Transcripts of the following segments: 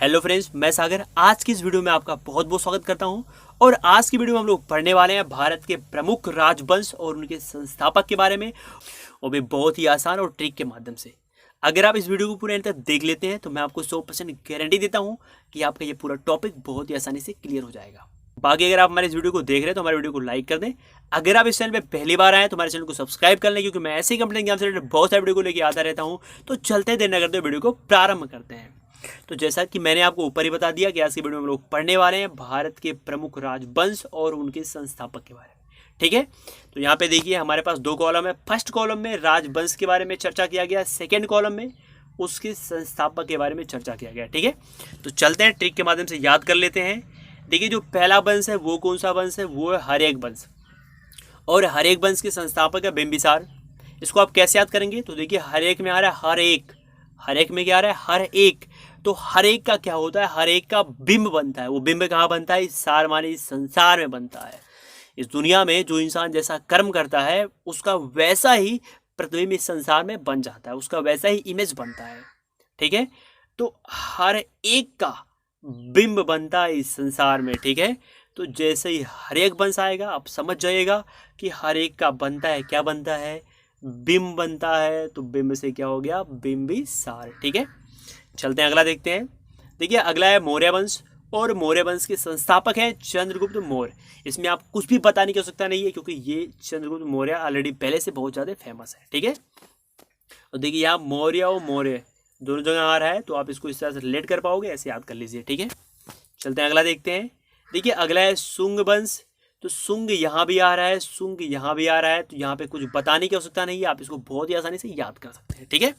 Hello friends, मैं सागर आज की इस वीडियो में आपका बहुत बहुत स्वागत करता हूं। और आज की वीडियो में हम लोग पढ़ने वाले हैं भारत के प्रमुख राजवंश और उनके संस्थापक के बारे में, वो भी बहुत ही आसान और ट्रिक के माध्यम से। अगर आप इस वीडियो को पूरे अंत तक देख लेते हैं तो मैं आपको 100% गारंटी देता हूं कि आपका ये पूरा टॉपिक बहुत ही आसानी से क्लियर हो जाएगा। बाकी अगर आप हमारे इस वीडियो को देख रहे हैं तो हमारे वीडियो को लाइक कर दें। अगर आप इस चैनल पे पहली बार आए तो हमारे चैनल को सब्सक्राइब कर लें, क्योंकि मैं ऐसे ही कंप्लेंट के से बहुत सारे वीडियो को लेकर आता रहता हूं। तो चलते देर न करते वीडियो को प्रारंभ करते हैं। तो जैसा कि मैंने आपको ऊपर ही बता दिया कि आज की वीडियो में हम लोग पढ़ने वाले हैं भारत के प्रमुख राजवंश और उनके संस्थापक के बारे में। ठीक है, तो यहाँ पे देखिए हमारे पास दो कॉलम है। फर्स्ट कॉलम में राजवंश के बारे में चर्चा किया गया, सेकेंड कॉलम में उसके संस्थापक के बारे में चर्चा किया गया। ठीक है, तो चलते हैं ट्रिक के माध्यम से याद कर लेते हैं। देखिए जो पहला वंश है वो कौन सा वंश है, वो है हर्यक वंश। और हर्यक वंश के संस्थापक है बिंबिसार। इसको आप कैसे याद करेंगे, तो देखिए हर्यक में आ रहा है हर एक, हर्यक में क्या आ रहा है हर एक। तो हर एक का क्या होता है, हर एक का बिंब बनता है। वो बिंब कहाँ बनता है, इस सार माने इस संसार में बनता है। इस दुनिया में जो इंसान जैसा कर्म करता है उसका वैसा ही प्रतिबिंब इस संसार में बन जाता है, उसका वैसा ही इमेज बनता है। ठीक है, तो हर एक का बिंब बनता है इस संसार में। ठीक है, तो जैसे ही हर एक वंश आएगा आप समझ जाइएगा कि हर एक का बनता है, क्या बनता है, बिंब बनता है। तो बिंब से क्या हो गया, बिंबिसार। ठीक है, चलते हैं अगला देखते हैं। देखिए अगला है मौर्य वंश, और मौर्य वंश के संस्थापक हैं चंद्रगुप्त मौर्य। इसमें आप कुछ भी बताने की आवश्यकता नहीं है, क्योंकि ये चंद्रगुप्त मौर्य ऑलरेडी पहले से बहुत ज़्यादा फेमस है। ठीक है, और देखिए यहाँ मौर्य और मौर्य दोनों जगह आ रहा है, तो आप इसको इस तरह से रिलेट कर पाओगे, ऐसे याद कर लीजिए। ठीक है, चलते हैं अगला देखते हैं। देखिए अगला है शुंग वंश। तो शुंग यहाँ भी आ रहा है, शुंग यहाँ भी आ रहा है, तो यहाँ पे कुछ बताने की आवश्यकता नहीं है, आप इसको बहुत ही आसानी से याद कर सकते हैं। ठीक है,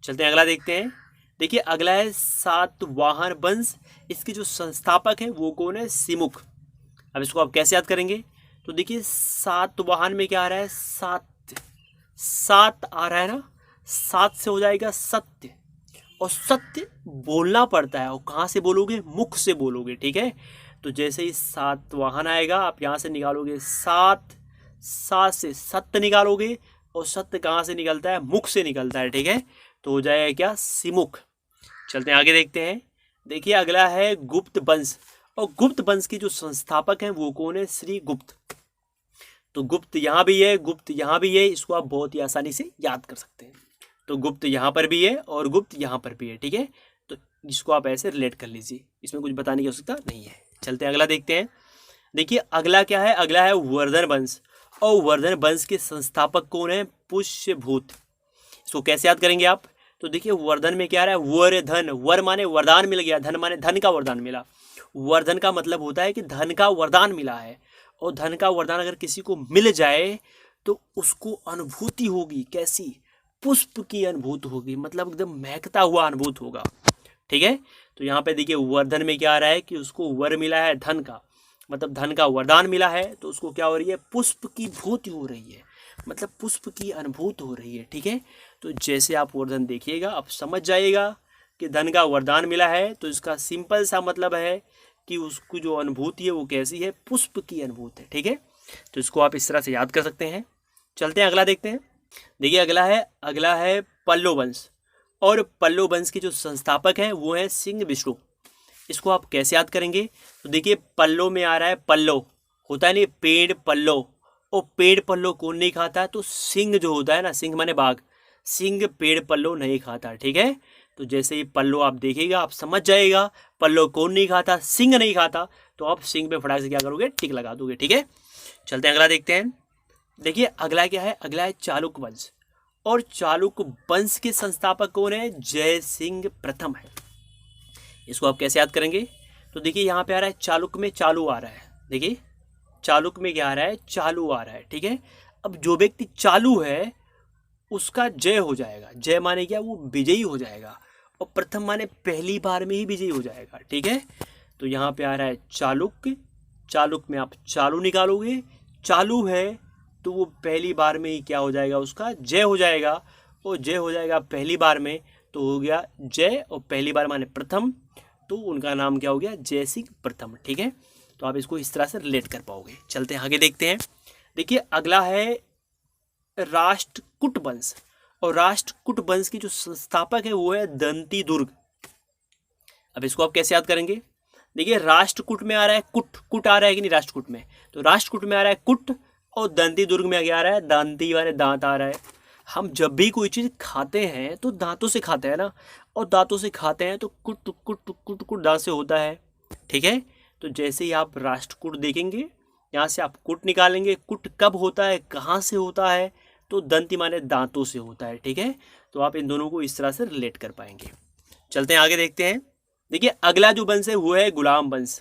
चलते हैं अगला देखते हैं। देखिए अगला है सातवाहन वंश। इसके जो संस्थापक हैं वो कौन है, सिमुख। अब इसको आप कैसे याद करेंगे, तो देखिए सातवाहन में क्या आ रहा है, सात, सात आ रहा है ना, सात से हो जाएगा सत्य। और सत्य बोलना पड़ता है, और कहाँ से बोलोगे, मुख से बोलोगे। ठीक है, तो जैसे ही सातवाहन आएगा आप यहाँ से निकालोगे सात, सात से सत्य निकालोगे, और सत्य कहाँ से निकलता है, मुख से निकलता है। ठीक है, तो हो जाएगा क्या, सिमुख। चलते हैं आगे देखते हैं। देखिए अगला है गुप्त वंश, और गुप्त वंश के जो संस्थापक हैं वो कौन है, श्री गुप्त। तो गुप्त यहाँ भी है, गुप्त यहाँ भी है, इसको आप बहुत ही आसानी से याद कर सकते हैं। तो गुप्त यहाँ पर भी है और गुप्त यहाँ पर भी है। ठीक है, तो इसको आप ऐसे रिलेट कर लीजिए, इसमें कुछ बताने की आवश्यकता नहीं है। चलते हैं अगला देखते हैं। देखिए अगला क्या है, अगला है वर्धन वंश, और वर्धन वंश के संस्थापक कौन है, पुष्यभूत। इसको कैसे याद करेंगे आप, तो देखिए वर्धन में क्या रहा है, वर धन, वर माने वरदान मिल गया, धन माने धन का वरदान मिला। वर्धन का मतलब होता है कि धन का वरदान मिला है, और धन का वरदान अगर किसी को मिल जाए तो उसको अनुभूति होगी कैसी, पुष्प की अनुभूति होगी, मतलब एकदम महकता हुआ अनुभूत होगा। ठीक है, तो यहाँ पे देखिए वर्धन में क्या आ रहा है कि उसको वर मिला है धन का, मतलब धन का वरदान मिला है, तो उसको क्या हो रही है, पुष्प की भूति हो रही है, मतलब पुष्प की अनुभूति हो रही है। ठीक है, तो जैसे आप वर्धन देखिएगा आप समझ जाइएगा कि धन का वरदान मिला है, तो इसका सिंपल सा मतलब है कि उसको जो अनुभूति है वो कैसी है, पुष्प की अनुभूति है। ठीक है, तो इसको आप इस तरह से याद कर सकते हैं। चलते हैं अगला देखते हैं। देखिए अगला है पल्लव वंश, और पल्लव वंश के जो संस्थापक हैं वो है सिंह विष्णु। इसको आप कैसे याद करेंगे, तो देखिए पल्लव में आ रहा है, पल्लव होता है नहीं पेड़ पल्लव, और पेड़ पल्लव कौन नहीं खाता, तो सिंह जो होता है ना, सिंह माने बाघ, सिंह पेड़ पल्लव नहीं खाता। ठीक है, तो जैसे ही पल्लव आप देखिएगा आप समझ जाएगा पल्लव कौन नहीं खाता, सिंह नहीं खाता, तो आप सिंह पे फटाक से क्या करोगे, टिक लगा दोगे। ठीक है, चलते हैं अगला देखते हैं। देखिए अगला क्या है, अगला है चालुक्य वंश, और चालुक्य वंश के संस्थापक कौन है, जय सिंह प्रथम है। इसको आप कैसे याद करेंगे, तो देखिए यहाँ पे आ रहा है चालुक्य में चालू आ रहा है, देखिए चालुक्य में क्या आ रहा है, चालू आ रहा है। ठीक है, अब जो व्यक्ति चालू है उसका जय हो जाएगा, जय माने क्या, वो विजयी हो जाएगा, और प्रथम माने पहली बार में ही विजयी हो जाएगा। ठीक है, तो यहाँ पे आ रहा है चालुक्य, चालुक्य में आप चालू निकालोगे, चालू है तो वो पहली बार में ही क्या हो जाएगा, उसका जय हो जाएगा, और जय हो जाएगा पहली बार में, तो हो गया जय, और पहली बार माने प्रथम, तो उनका नाम क्या हो गया, जय सिंह प्रथम। ठीक है, तो आप इसको इस तरह से रिलेट कर पाओगे। चलते हैं आगे देखते हैं। देखिए अगला है राष्ट्रकूट वंश, और राष्ट्रकूट वंश की जो संस्थापक है वो है दंती दुर्ग। अब इसको आप कैसे याद करेंगे? देखिए राष्ट्रकूट में आ रहा है कुट, कुट आ रहा है कि नहीं राष्ट्रकूट में, तो राष्ट्रकूट में आ रहा है कुट, और दंती दुर्ग में क्या आ रहा है? दांती वाले दांत आ रहा है। हम जब भी कोई चीज़ खाते हैं तो दांतों से खाते हैं ना, और दांतों से खाते हैं तो कुट कुट कुट कुट दांत से होता है, ठीक है। तो जैसे ही आप राष्ट्रकूट देखेंगे, यहाँ से आप कुट निकालेंगे, कुट कब होता है, कहाँ से होता है? तो दंती माने दांतों से होता है, ठीक है। तो आप इन दोनों को इस तरह से रिलेट कर पाएंगे। चलते हैं आगे देखते हैं। देखिए अगला जो वंश है वो है गुलाम वंश,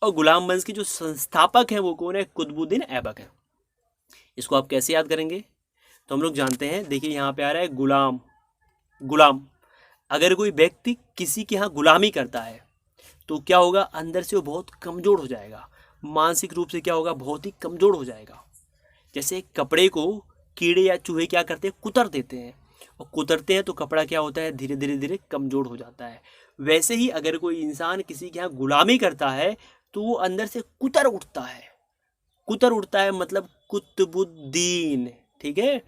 और गुलाम वंश के जो संस्थापक हैं वो कौन है? कुतुबुद्दीन ऐबक है। इसको आप कैसे याद करेंगे? तो हम लोग जानते हैं, देखिए यहाँ पे आ रहा है गुलाम, गुलाम। अगर कोई व्यक्ति किसी के यहाँ गुलामी करता है तो क्या होगा? अंदर से वो बहुत कमज़ोर हो जाएगा, मानसिक रूप से क्या होगा? बहुत ही कमज़ोर हो जाएगा। जैसे कपड़े को कीड़े या चूहे क्या करते हैं? कुतर देते हैं, और कुतरते हैं तो कपड़ा क्या होता है? धीरे धीरे धीरे कमज़ोर हो जाता है। वैसे ही अगर कोई इंसान किसी के यहाँ गुलामी करता है तो वो अंदर से कुतर उठता है। कुतर उठता है मतलब कुतुबुद्दीन, ठीक है।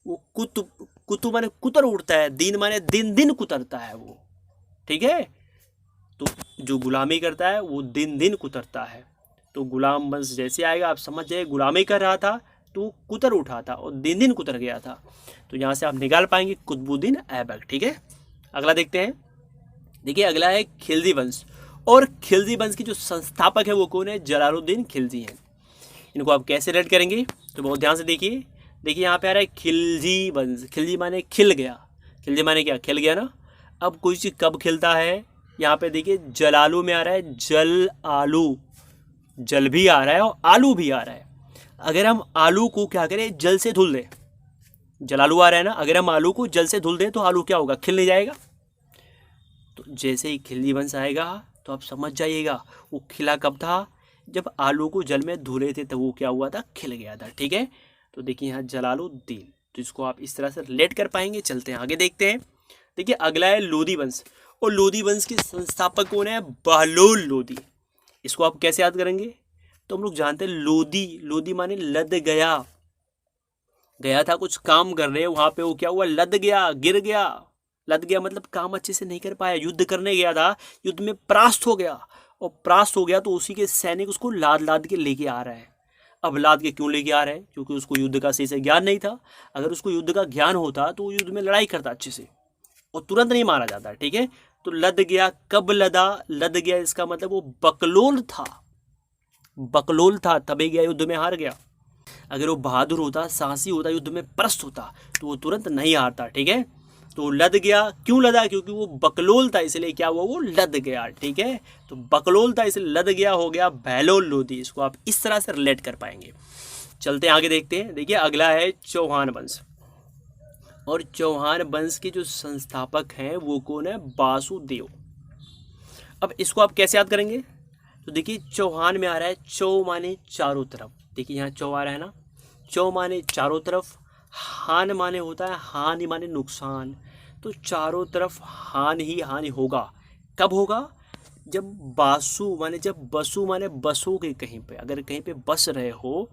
वो कुतुब माने कुतर उठता है, दीन माने दिन दिन कुतरता है वो, ठीक है। तो जो गुलामी करता है वो दिन दिन कुतरता है। तो गुलाम वंश जैसे आएगा आप समझ जाइए, गुलामी कर रहा था तो कुतर उठा था और दिन दिन कुतर गया था। तो यहाँ से आप निकाल पाएंगे कुतुबुद्दीन ऐबक, ठीक है। अगला देखते हैं। देखिए अगला है खिलजी वंश, और खिलजी वंश के जो संस्थापक है वो कौन है? जलालुद्दीन खिलजी हैं। इनको आप कैसे रेड करेंगे? तो बहुत ध्यान से देखिए। देखिए यहाँ पे आ रहा है खिलजी वंश, खिलजी माने खिल गया, खिलजी माने क्या? खिल गया ना। अब कोई चीज़ कब खिलता है? यहाँ पे देखिए जलालू में आ रहा है जल आलू, जल भी आ रहा है और आलू भी आ रहा है। अगर हम आलू को क्या करें? जल से धुल दें, जलालू आ रहा है ना, अगर हम आलू को जल से धुल दें तो आलू क्या होगा? खिल नहीं जाएगा। तो जैसे ही खिलजी वंश आएगा तो आप समझ जाइएगा वो खिला कब था? जब आलू को जल में धुले थे तब वो क्या हुआ था? खिल गया था, ठीक है। तो देखिए यहाँ जलालुद्दीन, तो इसको आप इस तरह से रिलेट कर पाएंगे। चलते हैं आगे देखते हैं। देखिए अगला है लोधी वंश, और लोधी वंश के संस्थापक कौन है? बहलोल लोधी। इसको आप कैसे याद करेंगे? तो हम लोग जानते हैं लोधी, लोधी माने लद गया, गया था कुछ काम करने, वहां पे वो क्या हुआ? लद गया, गिर गया। लद गया मतलब काम अच्छे से नहीं कर पाया, युद्ध करने गया था, युद्ध में परास्त हो गया, और परास्त हो गया तो उसी के सैनिक उसको लाद लाद के लेके आ रहे हैं। अब लाद के क्यों लेके आ रहे हैं? क्योंकि उसको युद्ध का सही से ज्ञान नहीं था। अगर उसको युद्ध का ज्ञान होता तो वो युद्ध में लड़ाई करता अच्छे से और तुरंत नहीं मारा जाता, ठीक है। तो लद गया, कब लदा? लद गया इसका मतलब वो बकलोल था, बकलोल था तभी गया, युद्ध में हार गया। अगर वो बहादुर होता, साहसी होता, युद्ध में परस्त होता तो वो तुरंत नहीं हारता, ठीक है। तो लद गया, क्यों लदा? क्योंकि वो बकलोल था, इसलिए क्या हुआ? वो लद गया, ठीक है। तो बकलोल था इसलिए लद गया, हो गया बहलोल लोधी। इसको आप इस तरह से रिलेट कर पाएंगे। चलते हैं आगे देखते हैं। देखिए अगला है चौहान वंश, और चौहान वंश के जो संस्थापक हैं वो कौन है? वासुदेव। अब इसको आप कैसे याद करेंगे? तो देखिए चौहान में आ रहा है चौ माने चारों तरफ, देखिए यहाँ चौ आ रहा है ना, चौ माने चारों तरफ, हान माने होता है हानि माने नुकसान। तो चारों तरफ हानि ही हानि होगा। कब होगा? जब बासु माने, जब बसु माने बसोगे कहीं पे, अगर कहीं पे बस रहे हो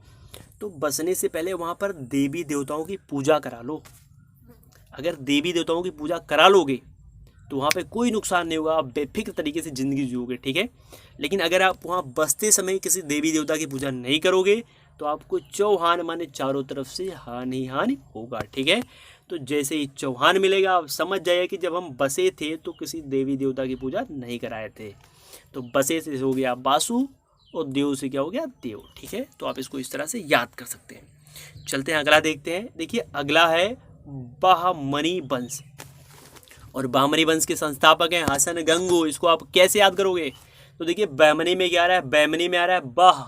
तो बसने से पहले वहाँ पर देवी देवताओं की पूजा करा लो। अगर देवी देवताओं की पूजा करा लोगे तो वहाँ पे कोई नुकसान नहीं होगा, आप बेफिक्र तरीके से ज़िंदगी जियोगे, ठीक है। लेकिन अगर आप वहाँ बसते समय किसी देवी देवता की पूजा नहीं करोगे तो आपको चौहान माने चारों तरफ से हानि हानि होगा, ठीक है। तो जैसे ही चौहान मिलेगा आप समझ जाइए कि जब हम बसे थे तो किसी देवी देवता की पूजा नहीं कराए थे। तो बसे से हो गया बासु, और देव से क्या हो गया? देव, ठीक है। तो आप इसको इस तरह से याद कर सकते हैं। चलते हैं अगला देखते हैं। देखिए अगला है बहमनी वंश, और बहमनी वंश के संस्थापक हैं हसन गंगू। इसको आप कैसे याद करोगे? तो देखिए बहमनी में क्या आ रहा है? बहमनी में आ रहा है बह,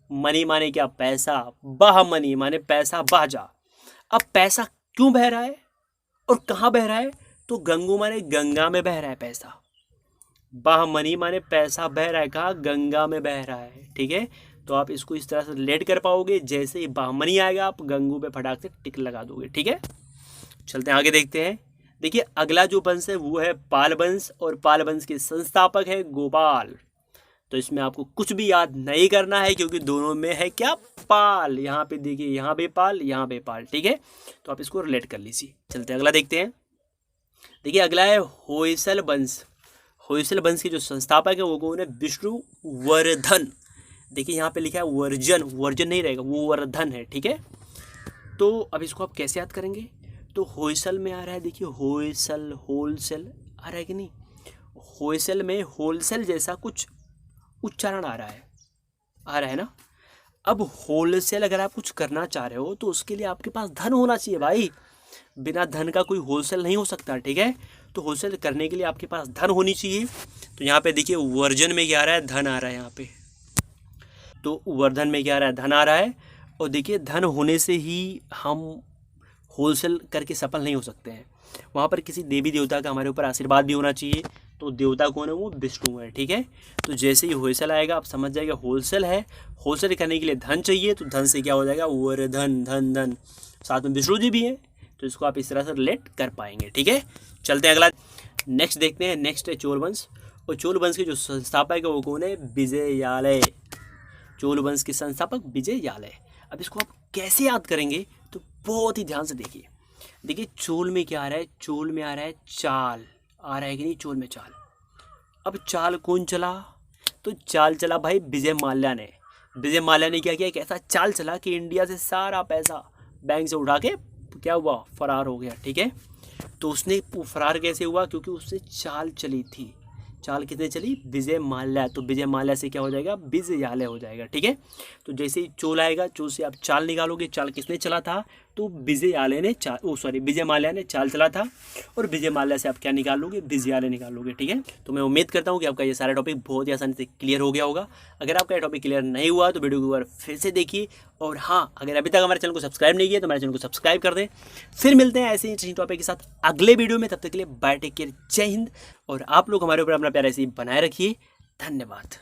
मनी माने क्या? पैसा, बहमनी माने पैसा बह जा। अब पैसा क्यों बह रहा है और कहाँ बह रहा है? तो गंगू माने गंगा में बह रहा है पैसा, बहमनी माने पैसा बह रहा है कहाँ? गंगा में बह रहा है, ठीक है। तो आप इसको इस तरह से रिलेट कर पाओगे, जैसे ही बहमनी आएगा आप गंगू पे फटाक से टिक लगा दोगे, ठीक है। चलते हैं आगे देखते हैं। देखिए अगला जो वंश है वो है पाल वंश, और पाल वंश के संस्थापक है गोपाल। तो इसमें आपको कुछ भी याद नहीं करना है क्योंकि दोनों में है क्या? पाल। यहाँ पे देखिए, यहाँ पे पाल, यहाँ पे पाल, ठीक है। तो आप इसको रिलेट कर लीजिए। चलते हैं अगला देखते हैं। देखिए अगला है होयसल वंश। होयसल वंश के जो संस्थापक है वो कौन है? विष्णुवर्धन। देखिए यहाँ पे लिखा है वर्जन, वर्जन नहीं रहेगा, वो वर्धन है, ठीक है। तो अब इसको आप कैसे याद करेंगे? तो होयसल में आ रहा है, देखिए होयसल, होलसेल आ रहा है कि नहीं? होयसल में होलसेल जैसा कुछ उच्चारण आ रहा है ना। अब होलसेल अगर आप कुछ करना चाह रहे हो तो उसके लिए आपके पास धन होना चाहिए भाई, बिना धन का कोई होलसेल नहीं हो सकता, ठीक है। तो होलसेल करने के लिए आपके पास धन होनी चाहिए। तो यहाँ पे देखिए वर्जन में क्या आ रहा है? धन आ रहा है यहाँ पे। तो वर्धन में क्या आ रहा है? धन आ रहा है। और देखिए धन होने से ही हम होलसेल करके सफल नहीं हो सकते हैं, वहाँ पर किसी देवी देवता का हमारे ऊपर आशीर्वाद भी होना चाहिए। तो देवता कौन है? वो विष्णु है, ठीक है। तो जैसे ही होलसेल आएगा आप समझ जाएगा होलसेल है, होलसेल करने के लिए धन चाहिए, तो धन से क्या हो जाएगा? वर्धन, धन धन, साथ में विष्णु जी भी हैं, तो इसको आप इस तरह से रिलेट कर पाएंगे, ठीक है। चलते हैं अगला, नेक्स्ट देखते हैं। नेक्स्ट है चोल वंश। और चोल वंश के जो संस्थापक है वो कौन है? विजयालय। चोल वंश के संस्थापक विजयालय। अब इसको आप कैसे याद करेंगे? तो बहुत ही ध्यान से देखिए। देखिए चोल में क्या आ रहा है? चोल में आ रहा है चाल, आ रहा है कि नहीं? चोल में चाल। अब चाल कौन चला? तो चाल चला भाई विजय माल्या ने। विजय माल्या ने क्या किया? एक ऐसा चाल चला कि इंडिया से सारा पैसा बैंक से उठा के क्या हुआ? फरार हो गया, ठीक है। तो उसने फरार कैसे हुआ? क्योंकि उससे चाल चली थी। चाल कितने चली? विजय माल्या। तो विजय माल्या से क्या हो जाएगा? विजयालय हो जाएगा, ठीक है। तो जैसे ही चोल आएगा, चोल से आप चाल निकालोगे, चाल किसने चला था? तो विजयालय ने विजय माल्या ने चाल चला था। और विजय माल्या से आप क्या निकालोगे? विजयालय निकालोगे, ठीक है। तो मैं उम्मीद करता हूँ कि आपका ये सारा टॉपिक बहुत ही आसानी से क्लियर हो गया होगा। अगर आपका ये टॉपिक क्लियर नहीं हुआ तो वीडियो को एक बार फिर से देखिए। और हाँ, अगर अभी तक हमारे चैनल को सब्सक्राइब नहीं किया तो हमारे चैनल को सब्सक्राइब कर दें। फिर मिलते हैं ऐसे ही टॉपिक के साथ अगले वीडियो में। तब तक के लिए बाय, टेक केयर, जय हिंद। और आप लोग हमारे ऊपर अपना प्यार ऐसे ही बनाए रखिए। धन्यवाद।